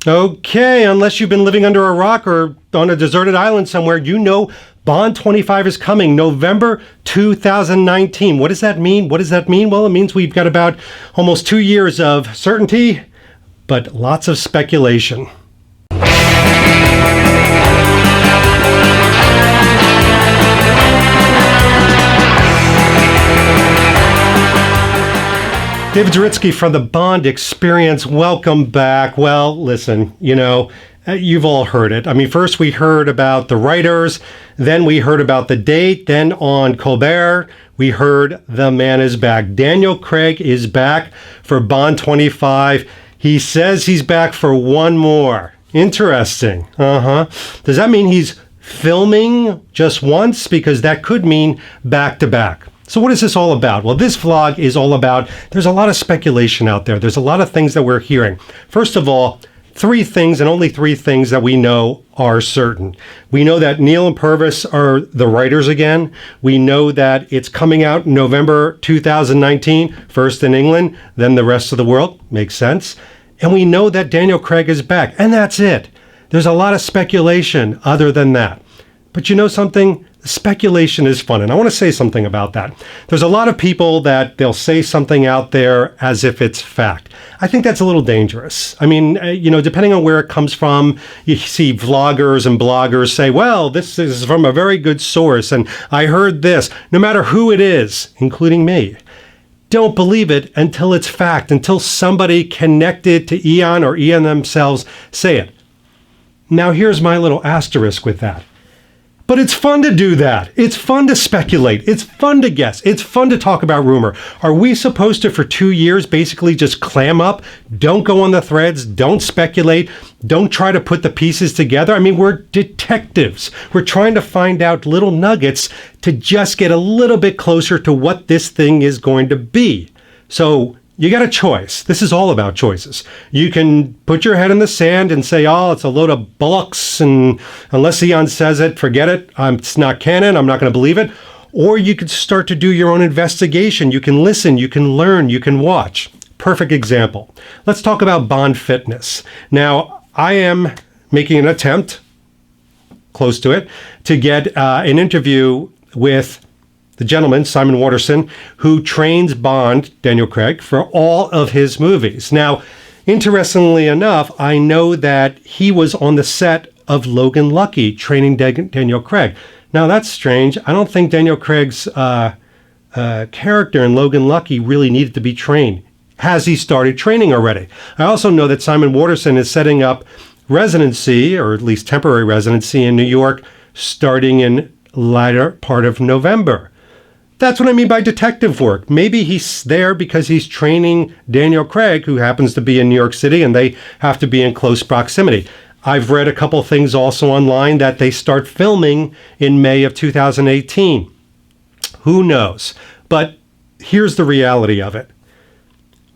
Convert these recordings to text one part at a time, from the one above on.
Okay, unless you've been living under a rock or on a deserted island somewhere, you know Bond 25 is coming November 2019. What does that mean? What does that mean? Well, it means we've got about almost 2 years of certainty, but lots of speculation. David Zaritsky from the Bond Experience. Welcome back. Well, listen, you've all heard it. I mean, first we heard about the writers, then we heard about the date, then on Colbert, we heard the man is back. Daniel Craig is back for Bond 25. He says he's back for one more. Interesting. Does that mean he's filming just once? Because that could mean back to back. So what is this all about? Well, this vlog is all about, there's a lot of speculation out there. There's a lot of things that we're hearing. First of all, 3 things and only 3 things that we know are certain. We know that Neil and Purvis are the writers again. We know that it's coming out in November 2019, first in England, then the rest of the world. Makes sense. And we know that Daniel Craig is back. And that's it. There's a lot of speculation other than that. But you know something? Speculation is fun, and I want to say something about that. There's a lot of people that they'll say something out there as if it's fact. I think that's a little dangerous. I mean, depending on where it comes from, you see vloggers and bloggers say, well, this is from a very good source, and I heard this. No matter who it is, including me, don't believe it until it's fact, until somebody connected to Eon or Eon themselves say it. Now, here's my little asterisk with that. But it's fun to do that. It's fun to speculate. It's fun to guess. It's fun to talk about rumor. Are we supposed to, for 2 years, basically just clam up? Don't go on the threads. Don't speculate. Don't try to put the pieces together. I mean, we're detectives. We're trying to find out little nuggets to just get a little bit closer to what this thing is going to be. So you got a choice. This is all about choices. You can put your head in the sand and say, oh, it's a load of bullocks, and unless Eon says it, forget it. It's not canon. I'm not going to believe it. Or you could start to do your own investigation. You can listen. You can learn. You can watch. Perfect example. Let's talk about Bond fitness. Now, I am making an attempt, close to it, to get an interview with the gentleman, Simon Waterson, who trains Bond, Daniel Craig, for all of his movies. Now, interestingly enough, I know that he was on the set of Logan Lucky training Daniel Craig. Now, that's strange. I don't think Daniel Craig's character in Logan Lucky really needed to be trained. Has he started training already? I also know that Simon Waterson is setting up residency, or at least temporary residency, in New York starting in latter part of November. That's what I mean by detective work. Maybe he's there because he's training Daniel Craig, who happens to be in New York City, and they have to be in close proximity. I've read a couple things also online that they start filming in May of 2018. Who knows? But here's the reality of it.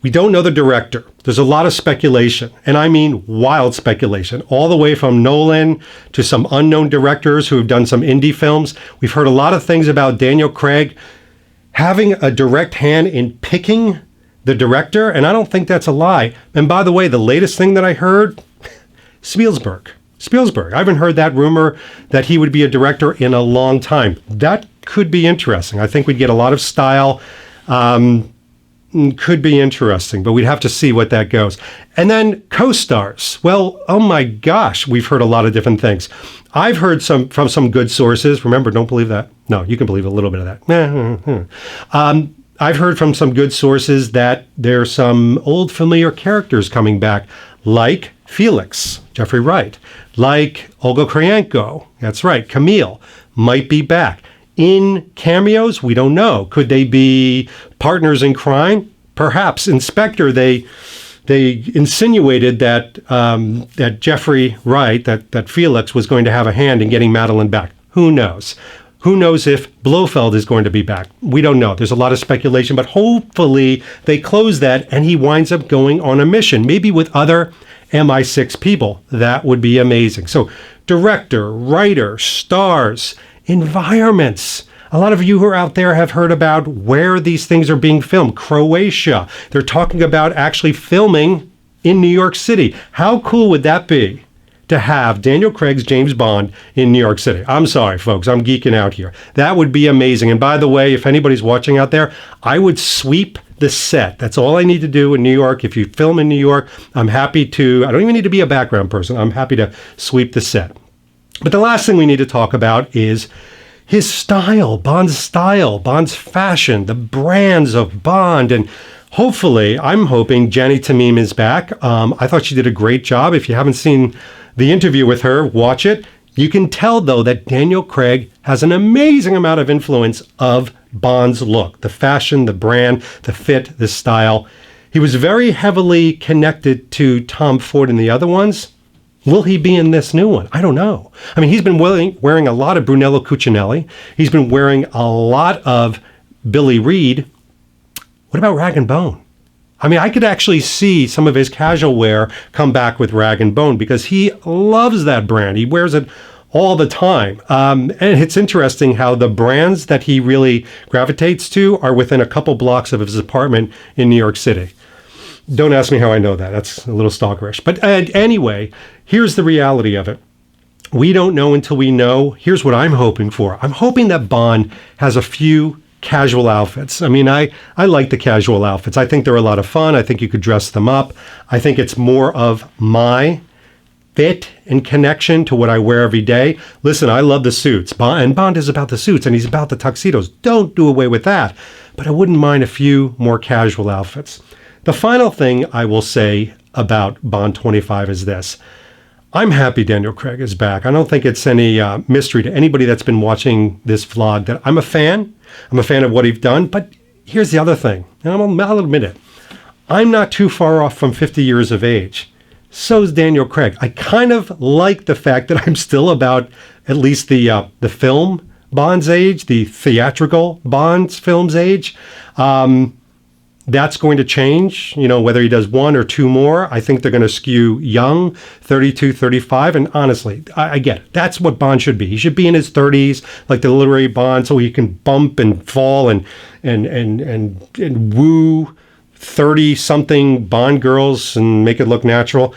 We don't know the director. There's a lot of speculation, and I mean wild speculation, all the way from Nolan to some unknown directors who have done some indie films. We've heard a lot of things about Daniel Craig having a direct hand in picking the director, and I don't think that's a lie. And by the way, the latest thing that I heard, Spielberg. I haven't heard that rumor that he would be a director in a long time. That could be interesting. I think we'd get a lot of style. Could be interesting, but we'd have to see what that goes. And then co-stars. Well, oh my gosh, we've heard a lot of different things. I've heard from some good sources. Remember, don't believe that. No, you can believe a little bit of that. I've heard from some good sources that there's some old familiar characters coming back, like Felix, Jeffrey Wright, like Olga Kurylenko. That's right, Camille might be back. In cameos, we don't know. Could they be partners in crime? Perhaps. Inspector, they insinuated that that Jeffrey Wright, that Felix was going to have a hand in getting Madeline back. Who knows? Who knows if Blofeld is going to be back? We don't know. There's a lot of speculation, but hopefully they close that and he winds up going on a mission, maybe with other MI6 people. That would be amazing. So director, writer, stars, environments. A lot of you who are out there have heard about where these things are being filmed. Croatia. They're talking about actually filming in New York City. How cool would that be to have Daniel Craig's James Bond in New York City? I'm sorry, folks, I'm geeking out here. That would be amazing. And by the way, if anybody's watching out there, I would sweep the set. That's all I need to do in New York. If you film in New York, I'm happy to, I don't even need to be a background person. I'm happy to sweep the set. But the last thing we need to talk about is his style, Bond's fashion, the brands of Bond. And hopefully, I'm hoping Jenny Tamim is back. I thought she did a great job. If you haven't seen the interview with her, watch it. You can tell, though, that Daniel Craig has an amazing amount of influence of Bond's look, the fashion, the brand, the fit, the style. He was very heavily connected to Tom Ford and the other ones. Will he be in this new one? I don't know. I mean, he's been wearing a lot of Brunello Cucinelli. He's been wearing a lot of Billy Reed. What about Rag & Bone? I mean, I could actually see some of his casual wear come back with Rag & Bone because he loves that brand. He wears it all the time. And it's interesting how the brands that he really gravitates to are within a couple blocks of his apartment in New York City. Don't ask me how I know that. That's a little stalkerish. But anyway, here's the reality of it. We don't know until we know. Here's what I'm hoping for. I'm hoping that Bond has a few casual outfits. I mean, I like the casual outfits. I think they're a lot of fun. I think you could dress them up. I think it's more of my fit and connection to what I wear every day. Listen, I love the suits. Bond is about the suits, and he's about the tuxedos. Don't do away with that. But I wouldn't mind a few more casual outfits. The final thing I will say about Bond 25 is this. I'm happy Daniel Craig is back. I don't think it's any mystery to anybody that's been watching this vlog that I'm a fan. I'm a fan of what he's done. But here's the other thing, and I'll admit it. I'm not too far off from 50 years of age. So's Daniel Craig. I kind of like the fact that I'm still about at least the film Bond's age, the theatrical Bond's film's age. That's going to change, whether he does one or two more. I think they're going to skew young, 32, 35. And honestly, I get it. That's what Bond should be. He should be in his 30s, like the literary Bond, so he can bump and fall and woo 30-something Bond girls and make it look natural.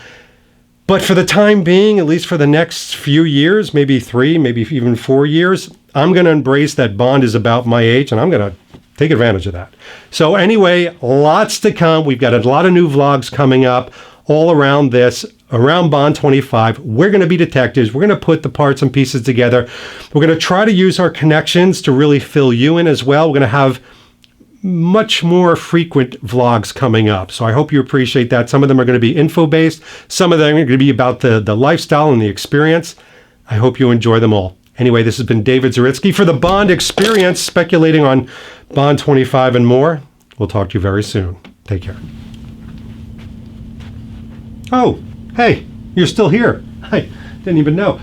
But for the time being, at least for the next few years, maybe 3, maybe even 4 years, I'm going to embrace that Bond is about my age, and I'm going to take advantage of that. So anyway, lots to come. We've got a lot of new vlogs coming up all around this, around Bond 25. We're going to be detectives. We're going to put the parts and pieces together. We're going to try to use our connections to really fill you in as well. We're going to have much more frequent vlogs coming up. So I hope you appreciate that. Some of them are going to be info-based. Some of them are going to be about the lifestyle and the experience. I hope you enjoy them all. Anyway, this has been David Zaritsky for the Bond Experience, speculating on Bond 25 and more. We'll talk to you very soon. Take care. Oh, hey, you're still here. I didn't even know.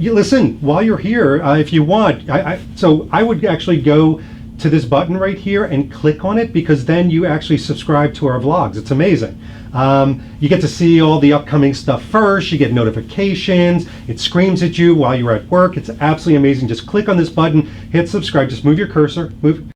You listen, while you're here, if you want, so I would actually go to this button right here and click on it, because then you actually subscribe to our vlogs. It's amazing. You get to see all the upcoming stuff first. You get notifications. It screams at you while you're at work. It's absolutely amazing. Just click on this button, hit subscribe. Just move your cursor, move.